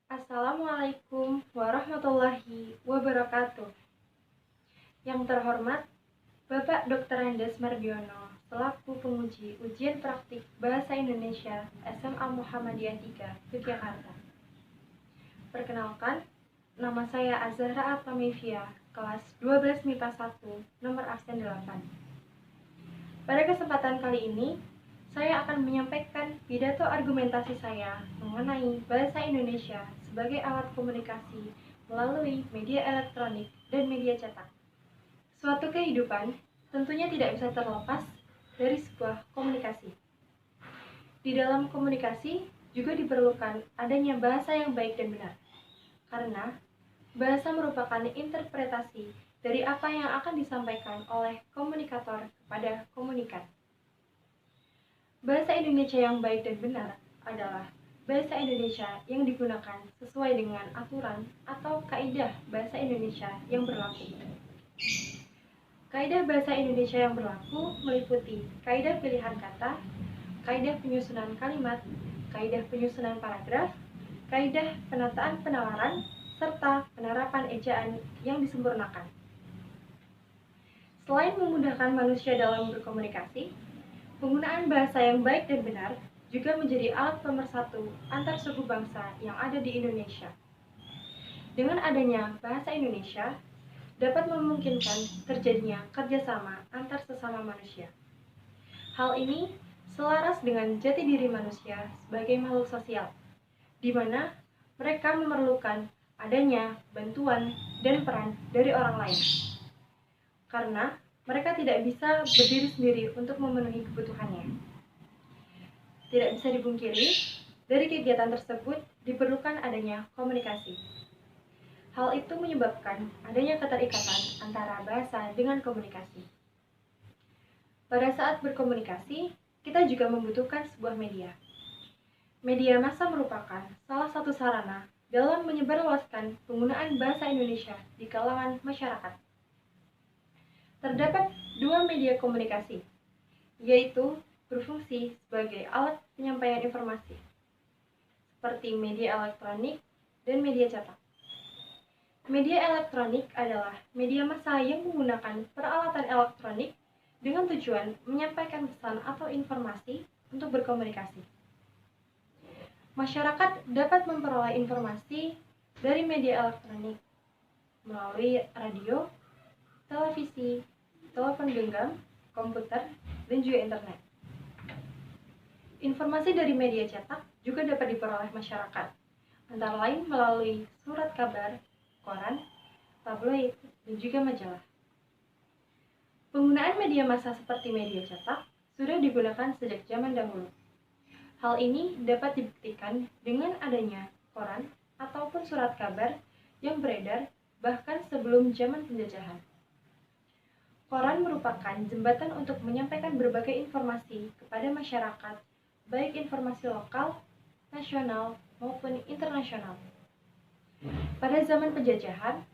Assalamualaikum warahmatullahi wabarakatuh. Yang terhormat, Bapak Dr. Andes Mardiono, selaku penguji ujian praktik Bahasa Indonesia SMA Muhammadiyah 3, Yogyakarta. Perkenalkan, nama saya Azahra Atlamivia, kelas 12 MIPA 1, nomor absen 8. Pada kesempatan kali ini, saya akan menyampaikan pidato argumentasi saya mengenai bahasa Indonesia sebagai alat komunikasi melalui media elektronik dan media cetak. Suatu kehidupan tentunya tidak bisa terlepas dari sebuah komunikasi. Di dalam komunikasi juga diperlukan adanya bahasa yang baik dan benar, karena bahasa merupakan interpretasi dari apa yang akan disampaikan oleh komunikator kepada komunikan. Bahasa Indonesia yang baik dan benar adalah bahasa Indonesia yang digunakan sesuai dengan aturan atau kaidah bahasa Indonesia yang berlaku. Kaidah bahasa Indonesia yang berlaku meliputi kaidah pilihan kata, kaidah penyusunan kalimat, kaidah penyusunan paragraf, kaidah penataan penalaran, serta penerapan ejaan yang disempurnakan. Selain memudahkan manusia dalam berkomunikasi, penggunaan bahasa yang baik dan benar juga menjadi alat pemersatu antar suku bangsa yang ada di Indonesia. Dengan adanya bahasa Indonesia, dapat memungkinkan terjadinya kerjasama antar sesama manusia. Hal ini selaras dengan jati diri manusia sebagai makhluk sosial, di mana mereka memerlukan adanya bantuan dan peran dari orang lain. Karena mereka tidak bisa berdiri sendiri untuk memenuhi kebutuhannya. Tidak bisa dipungkiri, dari kegiatan tersebut diperlukan adanya komunikasi. Hal itu menyebabkan adanya keterikatan antara bahasa dengan komunikasi. Pada saat berkomunikasi, kita juga membutuhkan sebuah media. Media massa merupakan salah satu sarana dalam menyebarluaskan penggunaan bahasa Indonesia di kalangan masyarakat. Terdapat dua media komunikasi, yaitu berfungsi sebagai alat penyampaian informasi, seperti media elektronik dan media cetak. Media elektronik adalah media massa yang menggunakan peralatan elektronik dengan tujuan menyampaikan pesan atau informasi untuk berkomunikasi. Masyarakat dapat memperoleh informasi dari media elektronik melalui radio, televisi, telepon genggam, komputer, dan juga internet. Informasi dari media cetak juga dapat diperoleh masyarakat, antara lain melalui surat kabar, koran, tabloid, dan juga majalah. Penggunaan media massa seperti media cetak sudah digunakan sejak zaman dahulu. Hal ini dapat dibuktikan dengan adanya koran ataupun surat kabar yang beredar bahkan sebelum zaman penjajahan. Koran merupakan jembatan untuk menyampaikan berbagai informasi kepada masyarakat, baik informasi lokal, nasional, maupun internasional. Pada zaman penjajahan,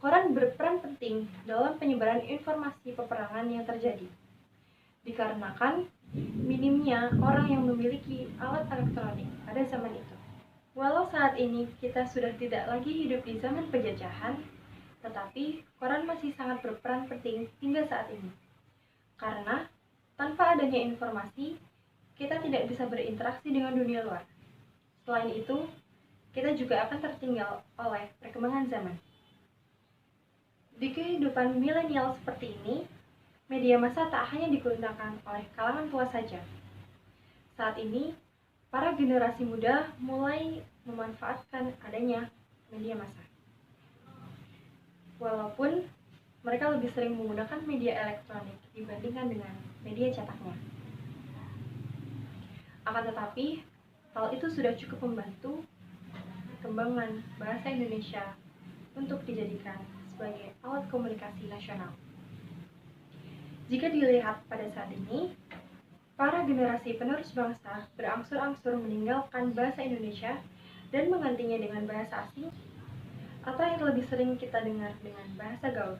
koran berperan penting dalam penyebaran informasi peperangan yang terjadi. Dikarenakan minimnya orang yang memiliki alat elektronik pada zaman itu. Walau saat ini kita sudah tidak lagi hidup di zaman penjajahan, tetapi koran masih sangat berperan penting hingga saat ini. Karena tanpa adanya informasi, kita tidak bisa berinteraksi dengan dunia luar. Selain itu, kita juga akan tertinggal oleh perkembangan zaman. Di kehidupan milenial seperti ini, media massa tak hanya digunakan oleh kalangan tua saja. Saat ini, para generasi muda mulai memanfaatkan adanya media massa. Walaupun mereka lebih sering menggunakan media elektronik dibandingkan dengan media cetaknya. Akan tetapi, hal itu sudah cukup membantu perkembangan bahasa Indonesia untuk dijadikan sebagai alat komunikasi nasional. Jika dilihat pada saat ini, para generasi penerus bangsa berangsur-angsur meninggalkan bahasa Indonesia dan menggantinya dengan bahasa asing atau yang lebih sering kita dengar dengan bahasa gaul,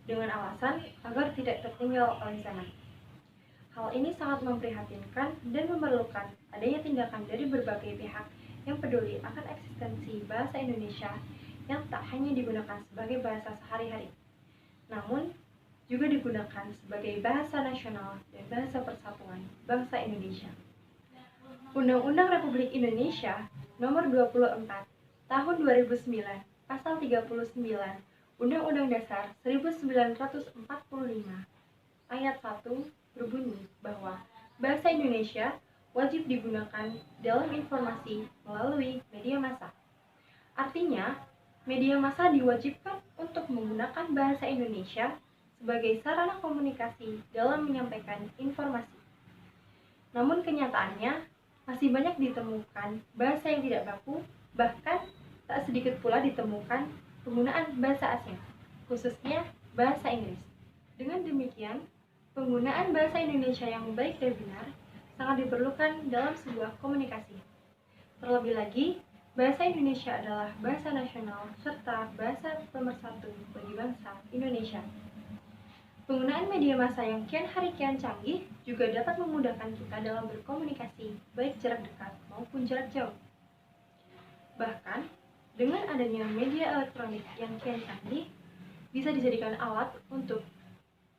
dengan alasan agar tidak tertinggal oleh zaman. Hal ini sangat memprihatinkan dan memerlukan adanya tindakan dari berbagai pihak yang peduli akan eksistensi bahasa Indonesia yang tak hanya digunakan sebagai bahasa sehari-hari, namun juga digunakan sebagai bahasa nasional dan bahasa persatuan bangsa Indonesia. Undang-Undang Republik Indonesia Nomor 24 Tahun 2009, Pasal 39, Undang-Undang Dasar 1945, Ayat 1 berbunyi bahwa bahasa Indonesia wajib digunakan dalam informasi melalui media massa. Artinya, media massa diwajibkan untuk menggunakan bahasa Indonesia sebagai sarana komunikasi dalam menyampaikan informasi. Namun kenyataannya, masih banyak ditemukan bahasa yang tidak baku, bahkan tak sedikit pula ditemukan penggunaan bahasa asing, khususnya bahasa Inggris. Dengan demikian, penggunaan bahasa Indonesia yang baik dan benar sangat diperlukan dalam sebuah komunikasi. Terlebih lagi, bahasa Indonesia adalah bahasa nasional serta bahasa pemersatu bagi bangsa Indonesia. Penggunaan media massa yang kian hari kian canggih juga dapat memudahkan kita dalam berkomunikasi, baik jarak dekat maupun jarak jauh. Bahkan, dengan adanya media elektronik yang kian canggih, bisa dijadikan alat untuk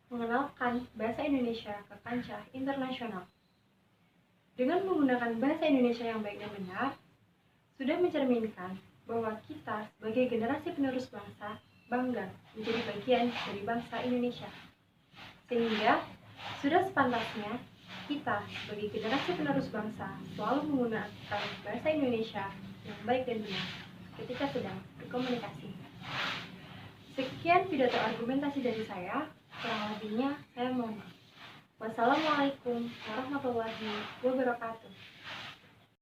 mengenalkan bahasa Indonesia ke kancah internasional. Dengan menggunakan bahasa Indonesia yang baik dan benar, sudah mencerminkan bahwa kita sebagai generasi penerus bangsa bangga menjadi bagian dari bangsa Indonesia. Sehingga sudah sepantasnya kita sebagai generasi penerus bangsa selalu menggunakan bahasa Indonesia yang baik dan benar ketika sedang berkomunikasi. Sekian pidato argumentasi dari saya, kurang lebihnya saya mohon maaf. Wassalamualaikum warahmatullahi wabarakatuh.